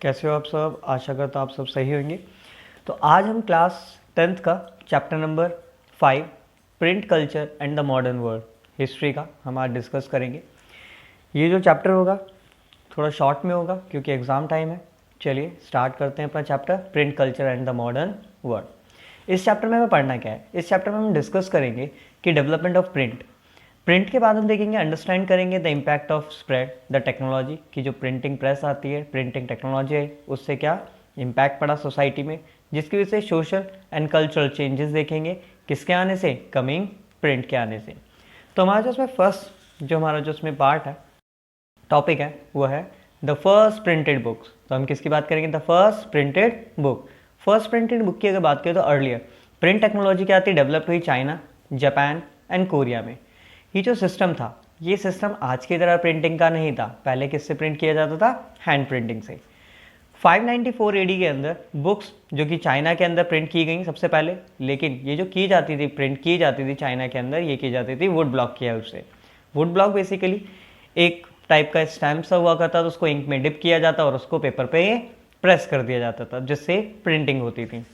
कैसे हो आप सब। आशा करता हूँ आप सब सही होंगे। तो आज हम क्लास 10th का chapter number 5 print culture and the modern world history का हम आज डिस्कस करेंगे। ये जो चैप्टर होगा थोड़ा शॉर्ट में होगा क्योंकि एग्ज़ाम टाइम है। चलिए स्टार्ट करते हैं अपना chapter print culture and the modern world. इस चैप्टर में हमें पढ़ना क्या है? इस चैप्टर में हम डिस्कस करेंगे कि डेवलपमेंट ऑफ प्रिंट के बाद हम देखेंगे अंडरस्टैंड करेंगे the impact of spread the technology की जो प्रिंटिंग प्रेस आती है, प्रिंटिंग टेक्नोलॉजी है, उससे क्या इम्पैक्ट पड़ा सोसाइटी में, जिसकी वजह से सोशल एंड कल्चरल चेंजेस देखेंगे। किसके आने से? कमिंग प्रिंट के आने से। तो हमारा जो उसमें फर्स्ट जो हमारा जो उसमें पार्ट है, टॉपिक है, वो है द फर्स्ट प्रिंटेड बुक्स। तो हम किसकी बात करेंगे? The first printed book. First printed book की अगर बात करें तो अर्लियर प्रिंट टेक्नोलॉजी क्या थी? डेवलप हुई चाइना, जापान एंड कोरिया में। ये जो सिस्टम था, ये सिस्टम आज की तरह प्रिंटिंग का नहीं था। पहले किससे प्रिंट किया जाता था? हैंड प्रिंटिंग से। 594 एडी के अंदर बुक्स जो कि चाइना के अंदर प्रिंट की गई सबसे पहले, लेकिन ये जो की जाती थी, प्रिंट की जाती थी चाइना के अंदर, ये की जाती थी वुड ब्लॉक की हेल्प से। वुड ब्लॉक बेसिकली एक टाइप का स्टैम्प सा हुआ करता था, उसको इंक में डिप किया जाता और उसको पेपर पे प्रेस कर दिया जाता था, जिससे प्रिंटिंग होती थी।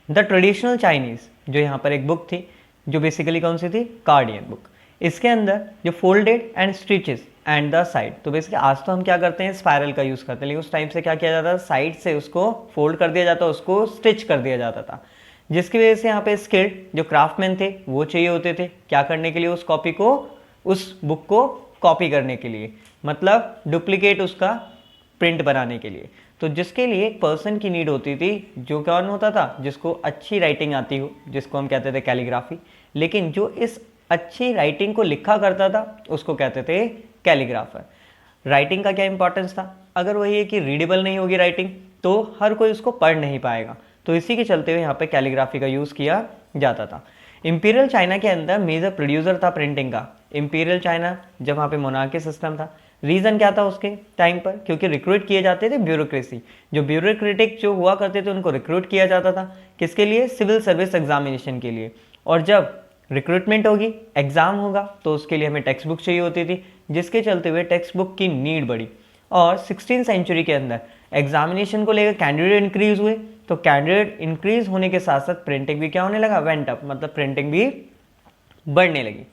द ट्रेडिशनल चाइनीज जो यहाँ पर एक बुक थी, जो बेसिकली कौन सी थी? कार्डियन बुक। इसके अंदर जो folded and stitches and the side, तो बेसिकली आज तो हम क्या करते हैं, स्पायरल का यूज़ करते हैं, लेकिन उस टाइम से क्या किया जाता था, साइड से उसको फोल्ड कर दिया जाता, उसको स्टिच कर दिया जाता था, जिसकी वजह से यहाँ पे स्किल्ड जो क्राफ्टमैन थे वो चाहिए होते थे। क्या करने के लिए? उस कॉपी को, उस बुक को कॉपी करने के लिए, मतलब डुप्लीकेट उसका प्रिंट बनाने के लिए। तो जिसके लिए एक पर्सन की नीड होती थी, जो कौन होता था? जिसको अच्छी राइटिंग आती हो, जिसको हम कहते थे कैलीग्राफी। लेकिन जो इस अच्छी राइटिंग को लिखा करता था उसको कहते थे कैलीग्राफर। राइटिंग का क्या इंपॉर्टेंस था? अगर वही है कि रीडेबल नहीं होगी राइटिंग तो हर कोई उसको पढ़ नहीं पाएगा, तो इसी के चलते हुए यहाँ पे कैलीग्राफी का यूज़ किया जाता था। इंपीरियल चाइना के अंदर मेजर प्रोड्यूसर था प्रिंटिंग का इंपीरियल चाइना, जब वहाँ पे मोनार्की सिस्टम था। रीज़न क्या था उसके टाइम पर? क्योंकि रिक्रूट किए जाते थे ब्यूरोक्रेसी, जो ब्यूरोक्रेटिक जो हुआ करते थे उनको रिक्रूट किया जाता था। किसके लिए? सिविल सर्विस एग्जामिनेशन के लिए। और जब रिक्रूटमेंट होगी, एग्ज़ाम होगा, तो उसके लिए हमें टेक्स्ट बुक चाहिए होती थी, जिसके चलते हुए टेक्स्ट बुक की नीड बढ़ी। और 16th सेंचुरी के अंदर एग्जामिनेशन को लेकर कैंडिडेट इंक्रीज हुए, तो कैंडिडेट इंक्रीज होने के साथ साथ प्रिंटिंग भी क्या होने लगा? वेंट अप, मतलब प्रिंटिंग भी बढ़ने लगी।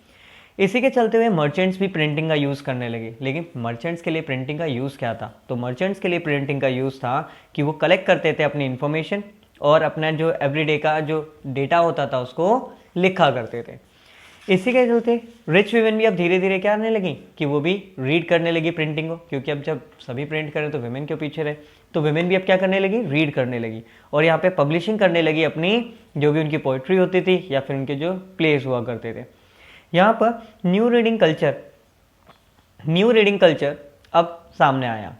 इसी के चलते हुए मर्चेंट्स भी प्रिंटिंग का यूज़ करने लगे। लेकिन मर्चेंट्स के लिए प्रिंटिंग का यूज़ क्या था? तो मर्चेंट्स के लिए प्रिंटिंग का यूज़ था कि वो कलेक्ट करते थे अपनी इन्फॉर्मेशन और अपना जो एवरीडे का जो डेटा होता था उसको लिखा करते थे। इसी के चलते रिच वीमेन भी अब धीरे धीरे क्या करने लगी कि वो भी रीड करने लगी प्रिंटिंग को, क्योंकि अब जब सभी प्रिंट करें तो विमेन क्यों पीछे रहे, तो विमेन भी अब क्या करने लगी? रीड करने लगी। और यहाँ पे पब्लिशिंग करने लगी अपनी जो भी उनकी पोइट्री होती थी या फिर उनके जो प्लेस हुआ करते थे। यहाँ पर न्यू रीडिंग कल्चर अब सामने आया।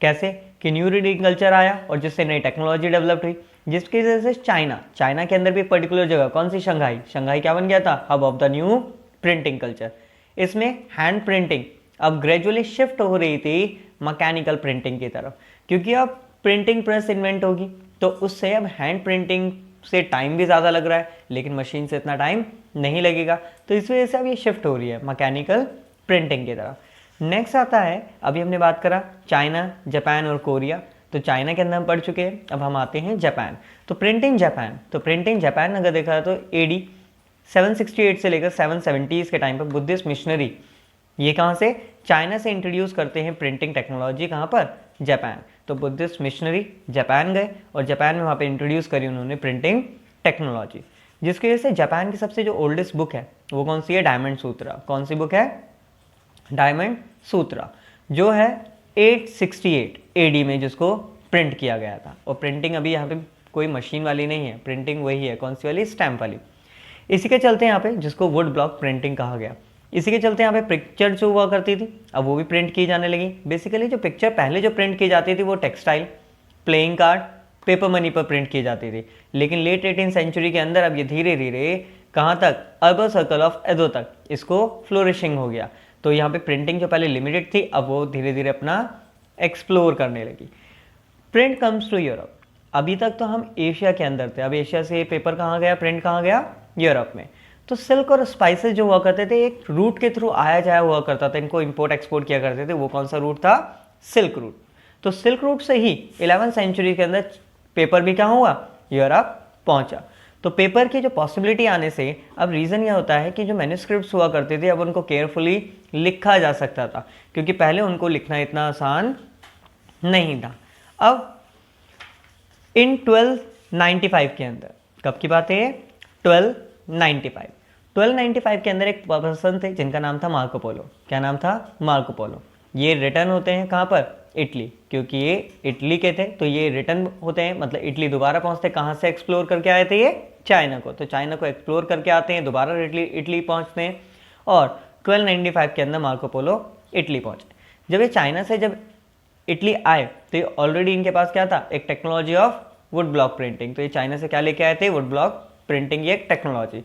कैसे? कि न्यू रीडिंग कल्चर आया और जिससे नई टेक्नोलॉजी डेवलप हुई, जिसकी वजह से चाइना के अंदर भी एक पर्टिकुलर जगह, कौन सी? शंघाई क्या बन गया था? Hub of the new printing culture. इसमें हैंड प्रिंटिंग अब ग्रेजुअली शिफ्ट हो रही थी मैकेनिकल प्रिंटिंग की तरफ, क्योंकि अब प्रिंटिंग प्रेस इन्वेंट होगी, तो उससे अब हैंड प्रिंटिंग से टाइम भी ज़्यादा लग रहा है, लेकिन मशीन से इतना टाइम नहीं लगेगा, तो इस वजह से अब ये शिफ्ट हो रही है मैकेनिकल प्रिंटिंग की तरफ। नेक्स्ट आता है, अभी हमने बात करा चाइना, जापान और कोरिया, तो चाइना के अंदर हम पढ़ चुके हैं। अब हम आते हैं जापान। तो प्रिंटिंग जापान अगर देखा तो एडी 768 से लेकर 770 के टाइम पर बुद्धिस्ट मिशनरी ये कहाँ से? चाइना से इंट्रोड्यूस करते हैं प्रिंटिंग टेक्नोलॉजी। कहाँ पर? जापान। तो बुद्धिस्ट मिशनरी जापान गए और जापान में वहाँ पे इंट्रोड्यूस करी उन्होंने प्रिंटिंग टेक्नोलॉजी, जिसकी वजह से जापान की सबसे जो ओल्डेस्ट बुक है वो कौन सी है? डायमंड सूत्रा। कौन सी बुक है? डायमंड सूत्रा, जो है 868 एडी में जिसको प्रिंट किया गया था। और प्रिंटिंग अभी यहाँ पे कोई मशीन वाली नहीं है, प्रिंटिंग वही है, कौन सी वाली? स्टैम्प वाली। इसी के चलते यहाँ पे जिसको वुड ब्लॉक प्रिंटिंग कहा गया, इसी के चलते यहाँ पे पिक्चर जो हुआ करती थी अब वो भी प्रिंट की जाने लगी। बेसिकली जो पिक्चर पहले जो प्रिंट की जाती थी वो textile, playing card, paper money पर प्रिंट की जाती थी, लेकिन लेट 18th सेंचुरी के अंदर अब ये धीरे धीरे कहाँ तक? अर्बन सर्कल ऑफ एदो तक इसको फ्लोरिशिंग हो गया। तो यहाँ पे प्रिंटिंग जो पहले लिमिटेड थी अब वो धीरे धीरे अपना एक्सप्लोर करने लगी। Print comes to Europe. अभी तक तो हम एशिया के अंदर थे, अब एशिया से पेपर कहाँ गया, प्रिंट कहाँ गया? यूरोप में। तो सिल्क और स्पाइसेस जो हुआ करते थे एक रूट के थ्रू आया जाया हुआ करता था, इनको इंपोर्ट एक्सपोर्ट किया करते थे। वो कौन सा रूट था? Silk route. तो सिल्क रूट से ही 11वीं सेंचुरी के अंदर पेपर भी क्या हुआ, यूरोप पहुंचा। तो पेपर की जो पॉसिबिलिटी आने से अब रीज़न यह होता है कि जो मैन्युस्क्रिप्ट्स हुआ करते थे अब उनको केयरफुली लिखा जा सकता था, क्योंकि पहले उनको लिखना इतना आसान नहीं था। अब इन 1295 के अंदर, कब की बात है, 1295 के अंदर एक पर्सन थे जिनका नाम था मार्को पोलो। क्या नाम था, मार्को पोलो। ये रिटर्न होते हैं कहाँ पर, इटली, क्योंकि ये इटली के थे तो ये रिटर्न होते हैं, मतलब इटली दोबारा पहुंचते। कहाँ से एक्सप्लोर करके आए थे ये, चाइना को, तो चाइना को एक्सप्लोर करके आते हैं, दोबारा इटली पहुंचते हैं और 1295 के अंदर मार्को पोलो इटली पहुंचे। जब ये चाइना से जब इटली आए तो ये ऑलरेडी इनके पास क्या था, एक technology of would block printing. तो ये चाइना से क्या लेके आए थे, वुड ब्लॉक प्रिंटिंग, ये एक टेक्नोलॉजी।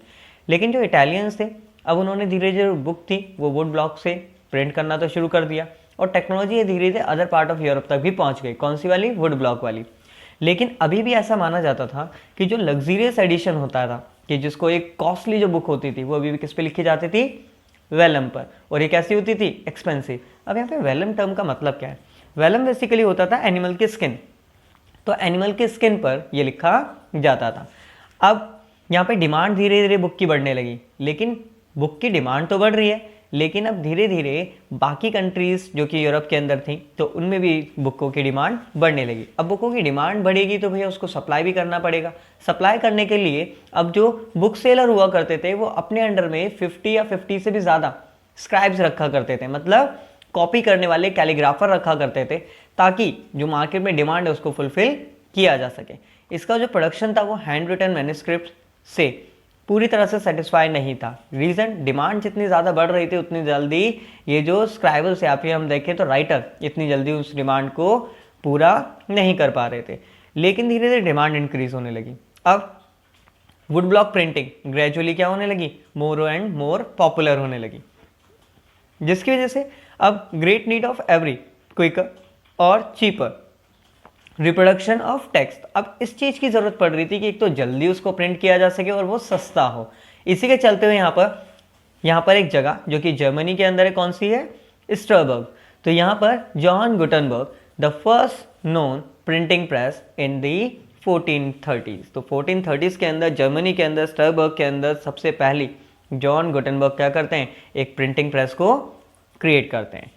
लेकिन जो इटालियंस थे अब उन्होंने धीरे धीरे बुक थी वो वुड ब्लॉक से प्रिंट करना तो शुरू कर दिया और टेक्नोलॉजी ये धीरे धीरे अदर पार्ट ऑफ यूरोप तक भी पहुंच गई। कौन सी वाली, वुड ब्लॉक वाली। लेकिन अभी भी ऐसा माना जाता था कि जो लग्जरियस एडिशन होता था, कि जिसको एक कॉस्टली जो बुक होती थी वो अभी भी किस पे लिखी जाती थी, वेलम पर, और ये कैसी होती थी, एक्सपेंसिव। अब यहाँ पे वेलम टर्म का मतलब क्या है, वेलम बेसिकली होता था एनिमल की स्किन, तो एनिमल की स्किन पर ये लिखा जाता था। अब यहाँ पे डिमांड धीरे धीरे बुक की बढ़ने लगी, लेकिन बुक की डिमांड तो बढ़ रही है, लेकिन अब धीरे धीरे बाकी कंट्रीज़ जो कि यूरोप के अंदर थी तो उनमें भी बुकों की डिमांड बढ़ने लगी। अब बुकों की डिमांड बढ़ेगी तो भैया उसको सप्लाई भी करना पड़ेगा। सप्लाई करने के लिए अब जो बुक सेलर हुआ करते थे वो अपने अंडर में 50 या 50 से भी ज़्यादा स्क्राइब्स रखा करते थे, मतलब कॉपी करने वाले कैलीग्राफर रखा करते थे, ताकि जो मार्केट में डिमांड है उसको फुलफिल किया जा सके। इसका जो प्रोडक्शन था वो हैंड रिटन मैन्युस्क्रिप्ट से पूरी तरह से सेटिस्फाई नहीं था। रीज़न, डिमांड जितनी ज़्यादा बढ़ रही थी उतनी जल्दी ये जो स्क्राइबल्स या फिर हम देखें तो राइटर इतनी जल्दी उस डिमांड को पूरा नहीं कर पा रहे थे। लेकिन धीरे धीरे डिमांड इंक्रीज होने लगी। अब वुड ब्लॉक प्रिंटिंग ग्रेजुअली क्या होने लगी, मोर एंड मोर पॉपुलर होने लगी, जिसकी वजह से अब great need of every quicker और चीपर रिप्रोडक्शन ऑफ टेक्स्ट। अब इस चीज़ की ज़रूरत पड़ रही थी कि एक तो जल्दी उसको प्रिंट किया जा सके और वो सस्ता हो। इसी के चलते हुए यहाँ पर एक जगह जो कि जर्मनी के अंदर है, कौन सी है, स्ट्रासबर्ग। तो यहाँ पर John Gutenberg, the first known printing press in the 1430s। तो 1430s के अंदर जर्मनी के अंदर स्ट्रासबर्ग के अंदर सबसे पहली जॉन गुटनबर्ग क्या करते हैं, एक प्रिंटिंग प्रेस को क्रिएट करते हैं।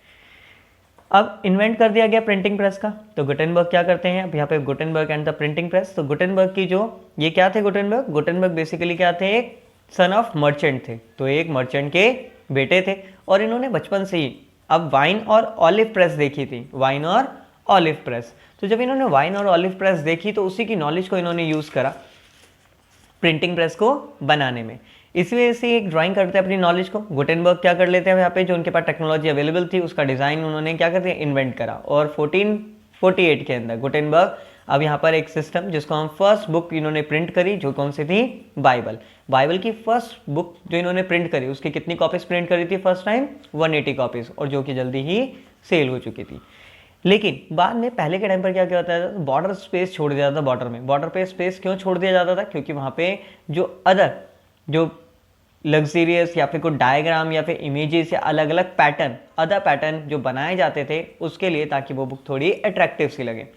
अब इन्वेंट कर दिया गया प्रिंटिंग प्रेस का, तो गुटेनबर्ग क्या करते हैं, अब यहाँ पे Gutenberg and the printing press. तो गुटेनबर्ग की जो ये क्या थे, गुटेनबर्ग बेसिकली क्या थे, एक सन ऑफ मर्चेंट थे, तो एक मर्चेंट के बेटे थे और इन्होंने बचपन से ही अब वाइन और ऑलिव प्रेस देखी थी, वाइन और ऑलिव प्रेस। तो जब इन्होंने वाइन और ऑलिव प्रेस देखी तो उसी की नॉलेज को इन्होंने यूज़ करा प्रिंटिंग प्रेस को बनाने में। इसी वजह से एक ड्राइंग करते हैं अपनी नॉलेज को। गुटेनबर्ग क्या कर लेते हैं, यहाँ पे जो उनके पास टेक्नोलॉजी अवेलेबल थी उसका डिज़ाइन उन्होंने क्या करते हैं, इन्वेंट करा। और 1448 के अंदर गुटेनबर्ग अब यहाँ पर एक सिस्टम जिसको हम फर्स्ट बुक इन्होंने प्रिंट करी, जो कौन सी थी, बाइबल की फर्स्ट बुक जो इन्होंने प्रिंट करी उसकी कितनी कॉपीज प्रिंट करी थी फर्स्ट टाइम, 180 कॉपीज, और जो कि जल्दी ही सेल हो चुकी थी। लेकिन बाद में पहले के टाइम पर क्या होता था, बॉर्डर स्पेस छोड़ दिया जाता था बॉर्डर में। बॉर्डर पे स्पेस क्यों छोड़ दिया जाता था, क्योंकि वहाँ पे जो अदर जो लग्जरियस या फिर कोई डायग्राम या फिर इमेजेस या अलग अलग पैटर्न, अदर पैटर्न जो बनाए जाते थे उसके लिए, ताकि वो बुक थोड़ी अट्रैक्टिव सी लगे।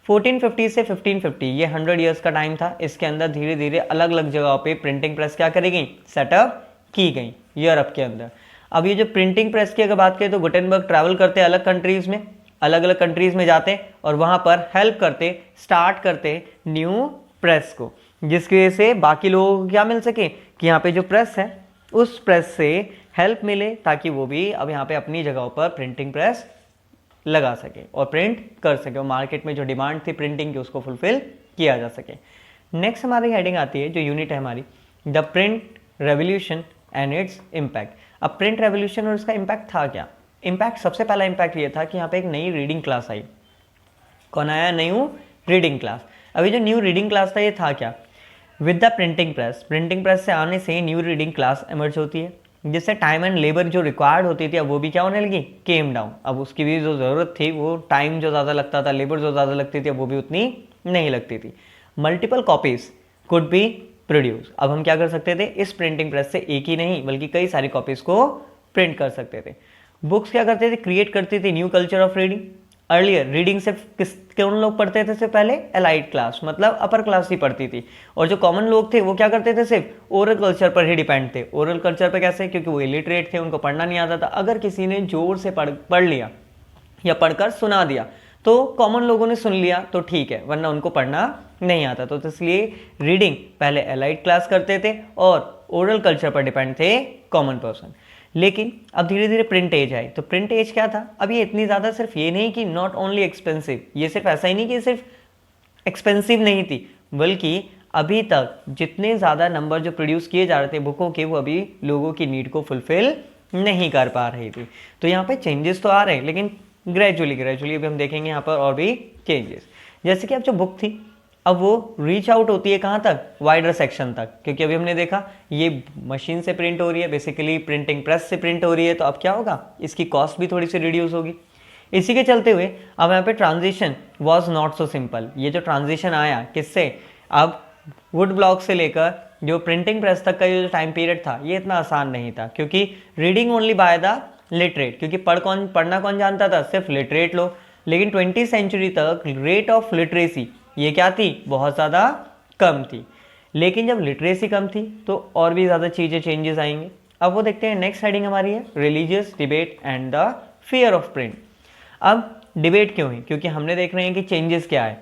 1450 से 1550 ये 100 ईयर्स का टाइम था। इसके अंदर धीरे धीरे अलग अलग जगहों पे प्रिंटिंग प्रेस क्या करी गई, सेटअप की गई यूरोप के अंदर। अब ये जो प्रिंटिंग प्रेस की अगर बात करें तो गुटेनबर्ग ट्रैवल करते अलग कंट्रीज में, अलग अलग कंट्रीज में जाते और वहाँ पर हेल्प करते, स्टार्ट करते न्यू प्रेस को, जिसकी वजह से बाकी लोगों को क्या मिल सके कि यहाँ पे जो प्रेस है उस प्रेस से हेल्प मिले, ताकि वो भी अब यहाँ पे अपनी जगहों पर प्रिंटिंग प्रेस लगा सके और प्रिंट कर सके, और मार्केट में जो डिमांड थी प्रिंटिंग की उसको फुलफिल किया जा सके। नेक्स्ट हमारी हेडिंग आती है, जो यूनिट है हमारी, the print revolution and its impact. अब प्रिंट रेवोल्यूशन और इसका इम्पैक्ट था क्या, इम्पैक्ट सबसे पहला इम्पैक्ट ये था कि यहाँ पे एक नई रीडिंग क्लास आई। कौन आया, न्यू रीडिंग क्लास। अभी जो न्यू रीडिंग क्लास था ये था क्या, विद द प्रिंटिंग प्रेस से आने से न्यू रीडिंग क्लास इमर्ज होती है, जिससे टाइम एंड लेबर जो रिक्वायर्ड होती थी अब वो भी क्या होने लगी, केम डाउन। अब उसकी भी जो ज़रूरत थी, वो टाइम जो ज़्यादा लगता था, लेबर जो ज़्यादा लगती थी, अब वो भी उतनी नहीं लगती थी। Multiple copies could be produce. अब हम क्या कर सकते थे, इस प्रिंटिंग प्रेस से एक ही नहीं बल्कि कई सारी कॉपीज़ को प्रिंट कर सकते थे। बुक्स क्या करते थे, क्रिएट करती थी new culture of reading. Earlier reading सिर्फ कौन लोग पढ़ते थे? सिर्फ पहले एलाइड क्लास, मतलब अपर क्लास ही पढ़ती थी, और जो कॉमन लोग थे वो क्या करते थे? सिर्फ ओरल कल्चर पर ही डिपेंड थे। ओरल कल्चर पर कैसे? क्योंकि वो इलिटरेट थे, उनको पढ़ना नहीं आता था। अगर किसी ने जोर से पढ़ लिया या पढ़कर सुना दिया तो कॉमन लोगों ने सुन लिया तो ठीक है, वरना उनको पढ़ना नहीं आता। तो इसलिए रीडिंग पहले एलाइड क्लास करते थे और ओरल कल्चर पर डिपेंड थे कॉमन पर्सन। लेकिन अब धीरे धीरे प्रिंट एज आई। तो प्रिंट एज क्या था? अब ये इतनी ज़्यादा सिर्फ ये नहीं कि नॉट ओनली एक्सपेंसिव, ये सिर्फ ऐसा ही नहीं कि सिर्फ एक्सपेंसिव नहीं थी, बल्कि अभी तक जितने ज़्यादा नंबर जो प्रोड्यूस किए जा रहे थे बुकों के, वो अभी लोगों की नीड को फुलफिल नहीं कर पा रही थी। तो यहाँ पे चेंजेस तो आ रहे हैं, लेकिन ग्रेजुअली अभी हम देखेंगे यहाँ पर और भी चेंजेस। जैसे कि अब जो बुक थी अब वो रीच आउट होती है कहाँ तक? वाइडर सेक्शन तक, क्योंकि अभी हमने देखा ये मशीन से प्रिंट हो रही है, बेसिकली प्रिंटिंग प्रेस से प्रिंट हो रही है। तो अब क्या होगा? इसकी कॉस्ट भी थोड़ी सी रिड्यूस होगी। इसी के चलते हुए अब यहाँ पे transition was not so simple. ये जो ट्रांजिशन आया किससे? अब वुड ब्लॉक से लेकर जो प्रिंटिंग प्रेस तक का जो टाइम पीरियड था ये इतना आसान नहीं था, क्योंकि reading only by the literate, क्योंकि पढ़ना कौन जानता था? सिर्फ लिटरेट लोग। लेकिन 20वीं सेंचुरी तक रेट ऑफ लिटरेसी ये क्या थी? बहुत ज़्यादा कम थी। लेकिन जब लिटरेसी कम थी तो और भी ज़्यादा चीज़ें चेंजेस आएंगे। अब वो देखते हैं, नेक्स्ट हेडिंग हमारी है religious debate and the fear of print. अब डिबेट क्यों है? क्योंकि हमने देख रहे हैं कि चेंजेस क्या है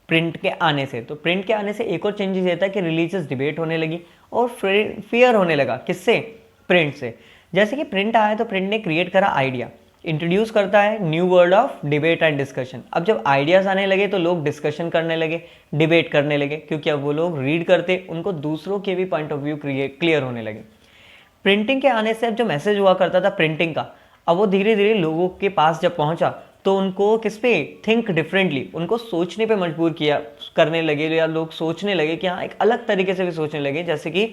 प्रिंट के आने से। तो प्रिंट के आने से एक और चेंजेस ये था कि रिलीजियस डिबेट होने लगी और फियर होने लगा। किससे? प्रिंट से। जैसे कि प्रिंट आया तो प्रिंट ने क्रिएट करा आइडिया, इंट्रोड्यूस करता है new world of debate and discussion. अब जब आइडियाज आने लगे तो लोग डिस्कशन करने लगे, डिबेट करने लगे, क्योंकि अब वो लोग रीड करते, उनको दूसरों के भी पॉइंट ऑफ व्यू क्लियर होने लगे। प्रिंटिंग के आने से अब जो मैसेज हुआ करता था प्रिंटिंग का, अब वो धीरे धीरे लोगों के पास जब पहुंचा तो उनको किस पे? थिंक डिफरेंटली, उनको सोचने पे मजबूर किया करने लगे, या लोग सोचने लगे कि हाँ एक अलग तरीके से भी सोचने लगे। जैसे कि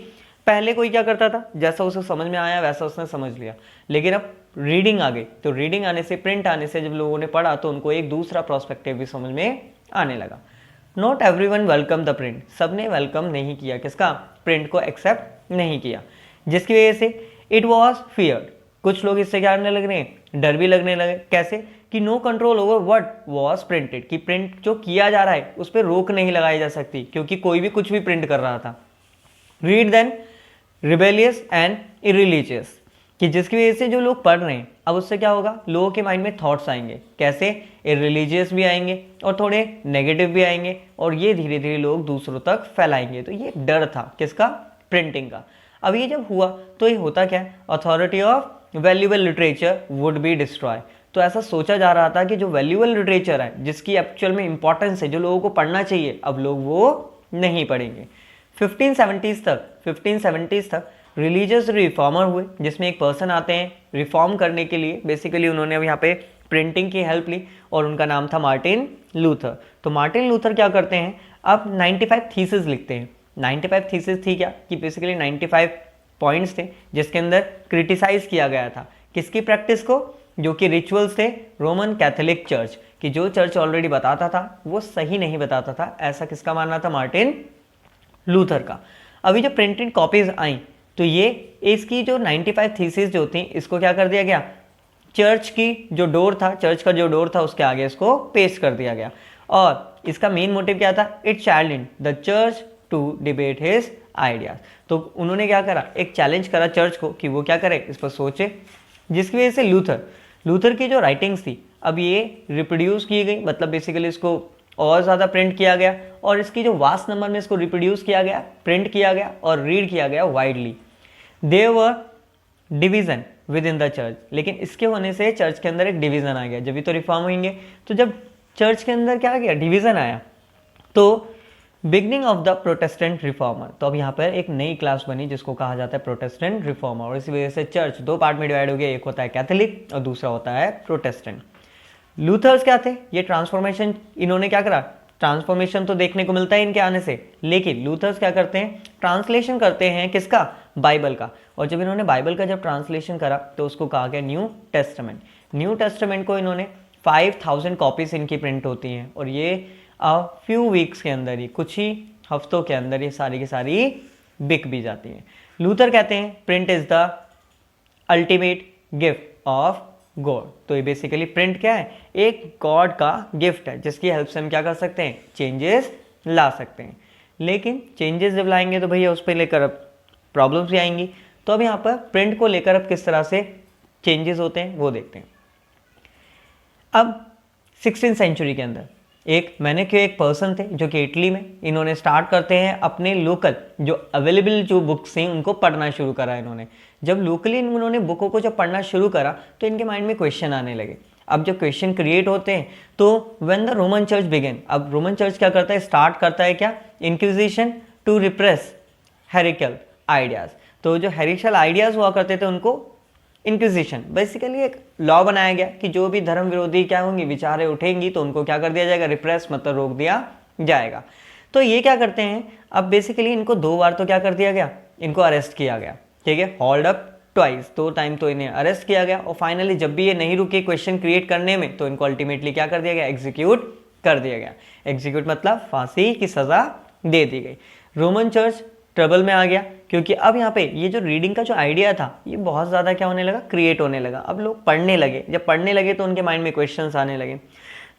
पहले कोई क्या करता था, जैसा उसे समझ में आया वैसा उसने समझ लिया, लेकिन अब रीडिंग आ गई। तो रीडिंग आने से, प्रिंट आने से जब लोगों ने पढ़ा तो उनको एक दूसरा प्रोस्पेक्टिव भी समझ में आने लगा। Not everyone welcome the print, सबने वेलकम नहीं किया किसका? प्रिंट को एक्सेप्ट नहीं किया, जिसकी वजह से इट वॉज फियर्ड। कुछ लोग इससे क्या करने लग रहे हैं? डर भी लगने लगे। कैसे? कि no control over what was printed, कि प्रिंट जो किया जा रहा है उस पर रोक नहीं लगाई जा सकती, क्योंकि कोई भी कुछ भी प्रिंट कर रहा था। Read then rebellious and irreligious, कि जिसकी वजह से जो लोग पढ़ रहे हैं अब उससे क्या होगा? लोगों के माइंड में थॉट्स आएंगे। कैसे? इरिलीजियस भी आएंगे और थोड़े नेगेटिव भी आएंगे, और ये धीरे धीरे लोग दूसरों तक फैलाएंगे। तो ये डर था किसका? प्रिंटिंग का। अब ये जब हुआ तो ये होता क्या है? Authority of valuable literature would be destroy. तो ऐसा सोचा जा रहा था कि जो वैल्यूएबल लिटरेचर है, जिसकी एक्चुअल में इंपॉर्टेंस है, जो लोगों को पढ़ना चाहिए, अब लोग वो नहीं पढ़ेंगे। 1570s तक रिलीजियस रिफॉर्मर हुए, जिसमें एक पर्सन आते हैं रिफॉर्म करने के लिए। बेसिकली उन्होंने अब यहाँ पे प्रिंटिंग की हेल्प ली और उनका नाम था मार्टिन लूथर। तो मार्टिन लूथर क्या करते हैं? अब 95 थीसिस लिखते हैं। 95 थीसिस थी क्या? कि बेसिकली 95 पॉइंट्स थे जिसके अंदर क्रिटिसाइज किया गया था किसकी प्रैक्टिस को? जो कि रिचुअल्स थे रोमन कैथोलिक चर्च की। जो चर्च ऑलरेडी बताता था वो सही नहीं बताता था, ऐसा किसका मानना था? मार्टिन लूथर का। अभी जो प्रिंटेड कॉपीज आई तो ये इसकी जो 95 थीसिस जो थी इसको क्या कर दिया गया? चर्च की जो डोर था, चर्च का जो डोर था उसके आगे इसको पेस्ट कर दिया गया। और इसका मेन मोटिव क्या था? It challenged the church to debate his ideas. तो उन्होंने क्या करा? एक चैलेंज करा चर्च को कि वो क्या करे, इस पर सोचे, जिसकी वजह से लूथर की जो राइटिंग्स थी अब ये रिप्रोड्यूस की गई, मतलब बेसिकली इसको और ज़्यादा प्रिंट किया गया और इसकी जो वास्ट नंबर में इसको रिप्रोड्यूस किया गया, प्रिंट किया गया और रीड किया गया widely. There were division within the church, लेकिन इसके होने से चर्च के अंदर एक डिवीजन आ गया। जब भी तो रिफॉर्म होंगे, तो जब चर्च के अंदर क्या आ गया? डिवीजन आया। तो beginning of the Protestant reformer, तो अब यहाँ पर एक नई क्लास बनी जिसको कहा जाता है प्रोटेस्टेंट रिफॉर्मर। और इसी वजह से चर्च दो पार्ट में डिवाइड हो गया, एक होता है कैथोलिक और दूसरा होता है प्रोटेस्टेंट। लूथर्स क्या थे? ये ट्रांसफॉर्मेशन इन्होंने क्या करा? ट्रांसफॉर्मेशन तो देखने को मिलता है इनके आने से, लेकिन लूथर्स क्या करते हैं? ट्रांसलेशन करते हैं किसका? बाइबल का। और जब इन्होंने बाइबल का जब ट्रांसलेशन करा तो उसको कहा गया न्यू टेस्टामेंट। न्यू टेस्टामेंट को इन्होंने 5000 कॉपीज इनकी प्रिंट होती हैं और ये फ्यू वीक्स के अंदर ही, कुछ ही हफ्तों के अंदर ये सारी की सारी बिक भी जाती हैं। लूथर कहते हैं print is the ultimate gift of God. तो ये बेसिकली प्रिंट क्या है, एक गॉड का गिफ्ट है जिसकी हेल्प से हम क्या कर सकते हैं, चेंजेस ला सकते हैं। लेकिन चेंजेस जब लाएंगे तो भैया उस पर लेकर अब प्रॉब्लम्स भी आएंगी। तो अब यहाँ पर प्रिंट को लेकर अब किस तरह से चेंजेस होते हैं वो देखते हैं। अब 16th सेंचुरी के अंदर एक पर्सन थे जो कि इटली में, इन्होंने स्टार्ट करते हैं अपने लोकल जो अवेलेबल जो बुक्स हैं उनको पढ़ना शुरू करा इन्होंने। जब लोकली इन्होंने बुकों को जब पढ़ना शुरू करा तो इनके माइंड में क्वेश्चन आने लगे। अब जब क्वेश्चन क्रिएट होते हैं तो when the Roman church began, अब रोमन चर्च क्या करता है, स्टार्ट करता है क्या, inquisition to repress heretical ideas. तो जो हेरिकल आइडियाज हुआ करते थे उनको इंक्विजिशन, बेसिकली एक लॉ बनाया गया कि जो भी धर्म विरोधी क्या होंगी विचारें उठेंगी तो उनको क्या कर दिया जाएगा, रिप्रेस मतलब रोक दिया जाएगा। तो ये क्या करते हैं, अब बेसिकली इनको 2 बार तो क्या कर दिया गया, इनको अरेस्ट किया गया, ठीक है, होल्ड अप ट्वाइस, 2 टाइम तो इन्हें अरेस्ट किया गया। और फाइनली जब भी ये नहीं रुके क्वेश्चन क्रिएट करने में तो इनको अल्टीमेटली क्या कर दिया गया, एग्जीक्यूट कर दिया गया। एग्जीक्यूट मतलब फांसी की सजा दे दी गई। रोमन चर्च ट्रबल में आ गया क्योंकि अब यहाँ पे ये जो रीडिंग का जो आइडिया था ये बहुत ज़्यादा क्या होने लगा, क्रिएट होने लगा। अब लोग पढ़ने लगे, जब पढ़ने लगे तो उनके माइंड में क्वेश्चंस आने लगे।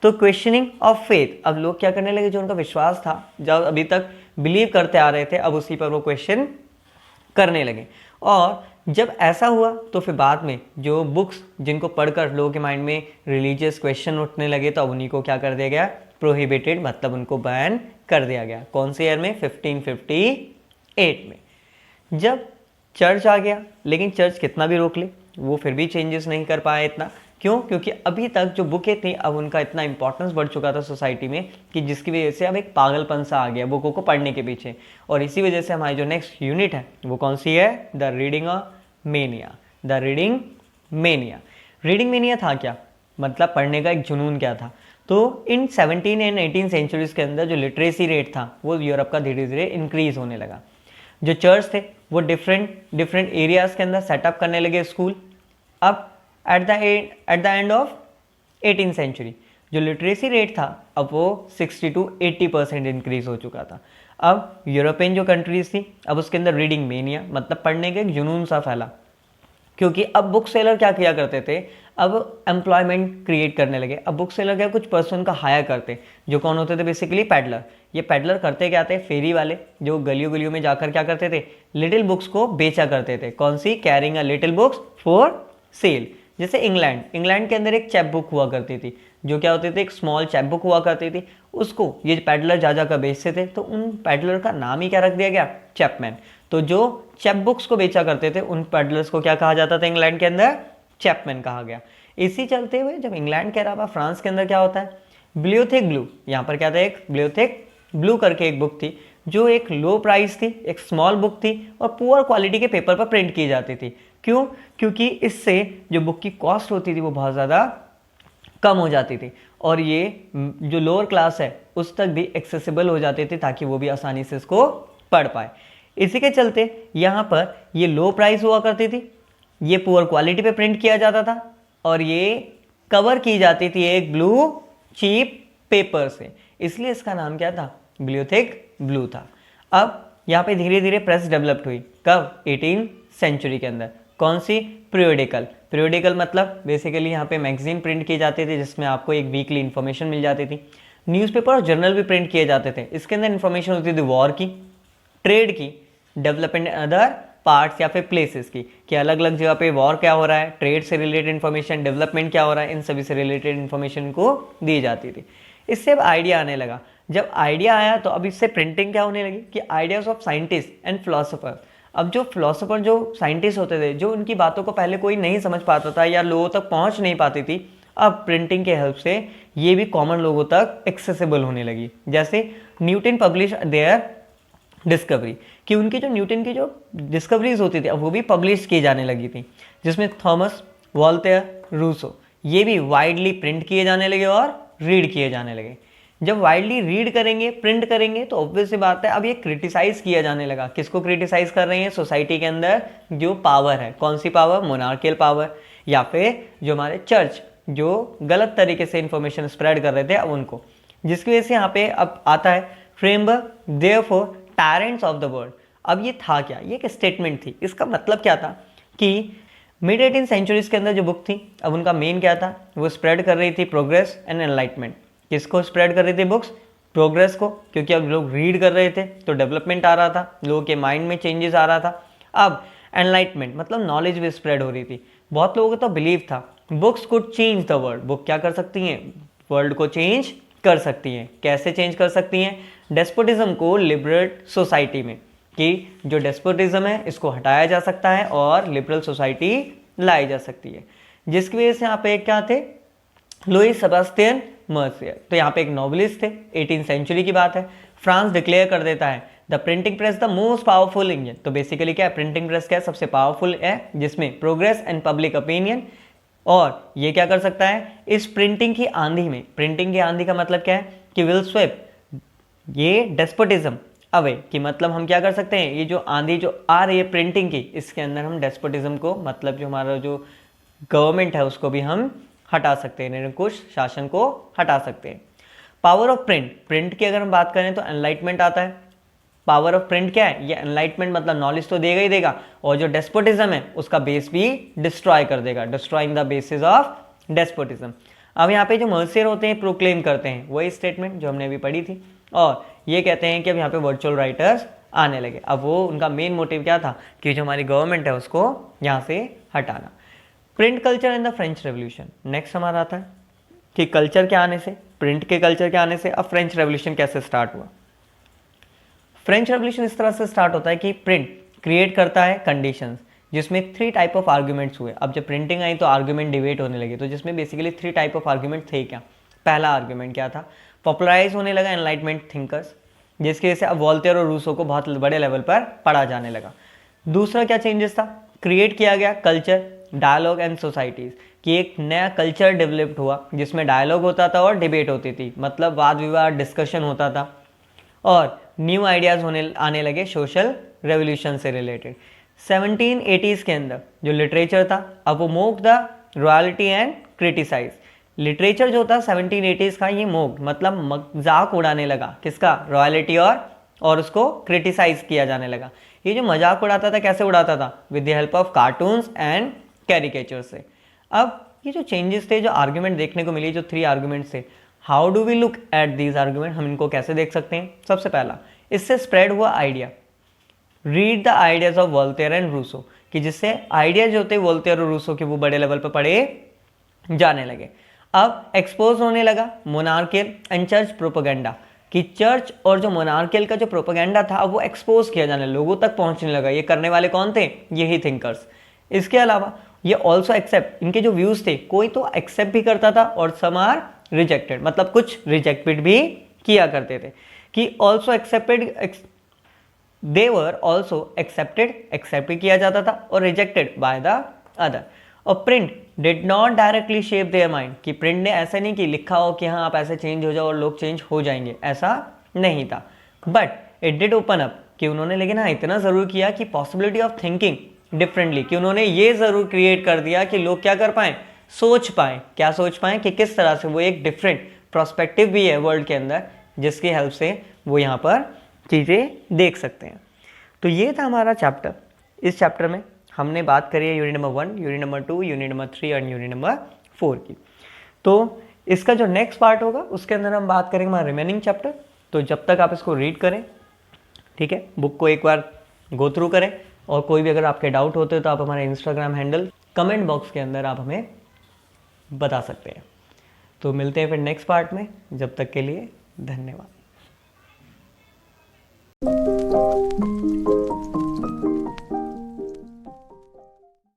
तो क्वेश्चनिंग ऑफ फेथ, अब लोग क्या करने लगे, जो उनका विश्वास था, जब अभी तक बिलीव करते आ रहे थे, अब उसी पर वो क्वेश्चन करने लगे। और जब ऐसा हुआ तो फिर बाद में जो बुक्स जिनको पढ़कर लोगों के माइंड में रिलीजियस क्वेश्चन उठने लगे तो अब उन्हीं को क्या कर दिया गया, प्रोहिबिटेड मतलब उनको बैन कर दिया गया। कौन से ईयर में, 1558 में। जब चर्च आ गया, लेकिन चर्च कितना भी रोक ले वो फिर भी चेंजेस नहीं कर पाया इतना। क्यों, क्योंकि अभी तक जो बुकें थी अब उनका इतना इंपॉर्टेंस बढ़ चुका था सोसाइटी में कि जिसकी वजह से अब एक पागलपन सा आ गया बुकों को पढ़ने के पीछे। और इसी वजह से हमारी जो नेक्स्ट यूनिट है वो कौन सी है, the reading mania. The reading mania, reading mania था क्या, मतलब पढ़ने का एक जुनून क्या था। तो इन 17 एंड 18 सेंचुरीज के अंदर जो लिटरेसी रेट था वो यूरोप का धीरे धीरे इंक्रीज होने लगा। जो चर्च थे वो डिफरेंट एरियाज के अंदर सेटअप करने लगे स्कूल। अब at the end of 18 century जो लिटरेसी रेट था अब वो 60 to 80% इंक्रीज हो चुका था। अब यूरोपियन जो कंट्रीज थी अब उसके अंदर रीडिंग मेनिया मतलब पढ़ने के एक जुनून सा फैला, क्योंकि अब बुक सेलर क्या किया करते थे, अब एम्प्लॉयमेंट क्रिएट करने लगे। अब बुक सेलर क्या, कुछ पर्सन का हायर करते, जो कौन होते थे, बेसिकली पैडलर। ये पैडलर करते क्या थे, फेरी वाले जो गलियों गलियों में जाकर क्या करते थे, लिटिल बुक्स को बेचा करते थे। कौन सी, carrying a little books for sale. जैसे इंग्लैंड के अंदर एक चैप बुक हुआ करती थी, जो क्या होती थी, एक स्मॉल चैप बुक हुआ करती थी, उसको ये पैडलर जा जाकर बेचते थे। तो उन पैडलर का नाम ही क्या रख दिया गया, चैपमैन। तो जो चैप बुक्स को बेचा करते थे उन पैडलर्स को क्या कहा जाता था इंग्लैंड के अंदर, चैपमैन कहा गया। इसी चलते हुए जब इंग्लैंड के अलावा फ्रांस के अंदर क्या होता है, ब्लियोथिक ब्लू, यहाँ पर क्या था, एक ब्लियोथिक ब्लू करके एक बुक थी जो एक लो प्राइस थी, एक स्मॉल बुक थी और पुअर क्वालिटी के पेपर पर प्रिंट की जाती थी। क्यों, क्योंकि इससे जो बुक की कॉस्ट होती थी वो बहुत ज़्यादा कम हो जाती थी और ये जो लोअर क्लास है उस तक भी एक्सेसिबल हो जाती थी ताकि वो भी आसानी से इसको पढ़ पाए। इसी के चलते यहाँ पर ये लो प्राइस हुआ करती थी, ये पुअर क्वालिटी पे प्रिंट किया जाता था और ये कवर की जाती थी एक ब्लू चीप पेपर से, इसलिए इसका नाम क्या था, ब्लियोथिक ब्लू था। अब यहाँ पे धीरे धीरे प्रेस डेवलप्ड हुई, कब, 18 सेंचुरी के अंदर। कौन सी, पीरियोडिकल मतलब बेसिकली यहाँ पे मैगजीन प्रिंट किए जाते थे जिसमें आपको एक वीकली इन्फॉर्मेशन मिल जाती थी। न्यूज़पेपर और जर्नल भी प्रिंट किए जाते थे, इसके अंदर इन्फॉर्मेशन होती थी वॉर की, ट्रेड की, डेवलपमेंट अदर पार्ट्स या फिर प्लेसेस की, कि अलग अलग जगह पे वॉर क्या हो रहा है, ट्रेड से रिलेटेड इन्फॉर्मेशन, डेवलपमेंट क्या हो रहा है, इन सभी से रिलेटेड इन्फॉर्मेशन को दी जाती थी। इससे अब आइडिया आने लगा। जब आइडिया आया तो अब इससे प्रिंटिंग क्या होने लगी कि ideas of scientist and philosopher. अब जो फिलोसोफर, जो साइंटिस्ट होते थे, जो उनकी बातों को पहले कोई नहीं समझ पाता था या लोगों तक पहुंच नहीं पाती थी, अब प्रिंटिंग के हेल्प से ये भी कॉमन लोगों तक एक्सेसिबल होने लगी। जैसे न्यूटन पब्लिश देयर डिस्कवरी, कि उनकी जो न्यूटन की जो डिस्कवरीज होती थी अब वो भी पब्लिश की जाने लगी थी, जिसमें थॉमस, वॉल्टेयर, रूसो, ये भी वाइडली प्रिंट किए जाने लगे और रीड किए जाने लगे। जब वाइडली रीड करेंगे, प्रिंट करेंगे तो ऑब्वियस सी बात है अब ये क्रिटिसाइज किया जाने लगा। किसको क्रिटिसाइज कर रहे हैं, सोसाइटी के अंदर जो पावर है, कौन सी पावर, मोनार्कियल पावर, या फिर जो हमारे चर्च जो गलत तरीके से इंफॉर्मेशन स्प्रेड कर रहे थे अब उनको। जिसकी वजह से यहाँ पे अब आता है framework therefore tyrants of the world. अब ये था क्या, ये एक स्टेटमेंट थी। इसका मतलब क्या था कि मिड 18 सेंचुरीज के अंदर जो बुक थी, अब उनका मेन क्या था, वो स्प्रेड कर रही थी प्रोग्रेस एंड एनलाइटमेंट। किसको स्प्रेड कर रही थी बुक्स? प्रोग्रेस को, क्योंकि अब लोग रीड कर रहे थे तो डेवलपमेंट आ रहा था, लोगों के माइंड में चेंजेस आ रहा था। अब एनलाइटमेंट मतलब नॉलेज भी स्प्रेड हो रही थी। बहुत लोगों का तो बिलीव था books could change the world, book क्या कर सकती हैं, वर्ल्ड को चेंज कर सकती हैं। कैसे चेंज कर सकती हैं? डेस्पोटिज्म को लिबरल सोसाइटी में, कि जो डेस्पोटिज्म है इसको हटाया जा सकता है और लिबरल सोसाइटी लाई जा सकती है। जिसकी वजह से यहाँ पे क्या थे, लुइस सेबास्टियन मर्सियर, तो यहाँ पे एक नॉवलिस्ट थे, 18 सेंचुरी की बात है। फ्रांस डिक्लेयर कर देता है the printing press the most powerful engine. तो बेसिकली क्या है, प्रिंटिंग प्रेस क्या है, सबसे पावरफुल है, जिसमें प्रोग्रेस एंड पब्लिक ओपिनियन, और ये क्या कर सकता है, इस प्रिंटिंग की आंधी में, प्रिंटिंग की आंधी का मतलब क्या है कि विल स्वेप ये डेस्पोटिज्म अवे, कि मतलब हम क्या कर सकते हैं, ये जो आंधी जो आ रही है प्रिंटिंग की, इसके अंदर हम डेस्पोटिज्म को, मतलब जो हमारा जो गवर्नमेंट है उसको भी हम हटा सकते हैं, निरंकुश शासन को हटा सकते हैं। पावर ऑफ प्रिंट, प्रिंट की अगर हम बात करें तो एनलाइटमेंट आता है। पावर ऑफ प्रिंट क्या है, ये एनलाइटमेंट मतलब नॉलेज तो देगा ही देगा, और जो डेस्पोटिज्म है उसका बेस भी डिस्ट्रॉय कर देगा, destroying the basis of despotism. अब यहाँ पे जो मर्सियर होते हैं प्रोक्लेम करते हैं वही स्टेटमेंट जो हमने अभी पढ़ी थी, और ये कहते हैं कि अब यहाँ पे वर्चुअल राइटर्स आने लगे। अब वो उनका मेन मोटिव क्या था कि जो हमारी गवर्नमेंट है उसको यहाँ से हटाना। Print culture in the French revolution, next हमारा आता है कि कल्चर के आने से, प्रिंट के कल्चर के आने से अब फ्रेंच रेवोल्यूशन कैसे स्टार्ट हुआ। फ्रेंच रेवोल्यूशन इस तरह से स्टार्ट होता है कि प्रिंट क्रिएट करता है कंडीशंस, जिसमें 3 टाइप ऑफ आर्ग्यूमेंट्स हुए। अब जब प्रिंटिंग आई तो आर्ग्यूमेंट डिबेट होने लगे, तो जिसमें बेसिकली 3 टाइप ऑफ आर्ग्यूमेंट थे। क्या पहला आर्ग्यूमेंट क्या था, पॉपुलराइज होने लगा एनलाइटमेंट थिंकर्स, जिसकी वजह से अब वोल्टेयर और रूसो को बहुत बड़े लेवल पर पढ़ा जाने लगा। दूसरा क्या चेंजेस था, क्रिएट किया गया कल्चर, डायलॉग एंड सोसाइटीज़, कि एक नया कल्चर डेवलप्ड हुआ जिसमें डायलॉग होता था और डिबेट होती थी, मतलब वाद विवाद डिस्कशन होता था, और न्यू आइडियाज़ आने लगे सोशल रेवोल्यूशन से रिलेटेड। 1780s के अंदर जो लिटरेचर था, अब वो mock the royalty and criticize. Literature जो था 1780s का, ये मोक मतलब मजाक उड़ाने लगा, किसका, रॉयल्टी और उसको क्रिटिसाइज किया जाने लगा। ये जो मजाक उड़ाता था कैसे उड़ाता था, with the help of cartoons and caricature से। अब ये जो चेंजेस थे, जो आर्ग्यूमेंट देखने को मिली, जो 3 आर्ग्यूमेंट्स थे, how do we look at these argument, हम इनको कैसे देख सकते हैं। सबसे पहला, इससे स्प्रेड हुआ idea, read the ideas of Voltaire and Rousseau, कि जिससे आइडिया जो थे वोल्टेयर और रूसो के वो बड़े लेवल पर पढ़े जाने लगे। अब एक्सपोज होने लगा मोनार्कियल एंड चर्च प्रोपेगेंडा, कि चर्च और जो मोनार्कियल का जो प्रोपेगेंडा था अब वो एक्सपोज किया जाने, लोगों तक पहुंचने लगा। ये करने वाले कौन थे, यही थिंकर्स। इसके अलावा ये ऑल्सो एक्सेप्ट, इनके जो व्यूज थे कोई तो एक्सेप्ट भी करता था और सम आर रिजेक्टेड, मतलब कुछ रिजेक्टेड भी किया करते थे, कि also accepted, they were also accepted, accept भी किया जाता था, और रिजेक्टेड बाय द अदर। और print did not directly shape their mind, कि प्रिंट ने ऐसा नहीं कि लिखा हो कि हाँ आप ऐसे चेंज हो जाओ और लोग चेंज हो जाएंगे, ऐसा नहीं था। But it did open up, कि उन्होंने लेकिन हाँ इतना ज़रूर किया कि पॉसिबिलिटी ऑफ थिंकिंग डिफरेंटली, कि उन्होंने ये ज़रूर क्रिएट कर दिया कि लोग क्या कर पाएँ, सोच पाएँ। क्या सोच पाएँ, कि किस तरह से वो एक डिफरेंट प्रोस्पेक्टिव भी है वर्ल्ड के अंदर, जिसकी हेल्प से वो यहाँ पर चीज़ें देख सकते हैं। तो ये था हमारा चैप्टर। इस चैप्टर में हमने बात करी है unit number 1, unit number 2, unit number 3 और यूनिट नंबर 4 की। तो इसका जो नेक्स्ट पार्ट होगा उसके अंदर हम बात करेंगे हमारा रिमेनिंग चैप्टर। तो जब तक आप इसको रीड करें, ठीक है, बुक को एक बार गो थ्रू करें, और कोई भी अगर आपके डाउट होते हैं तो आप हमारे इंस्टाग्राम हैंडल कमेंट बॉक्स के अंदर आप हमें बता सकते हैं। तो मिलते हैं फिर नेक्स्ट पार्ट में, जब तक के लिए धन्यवाद।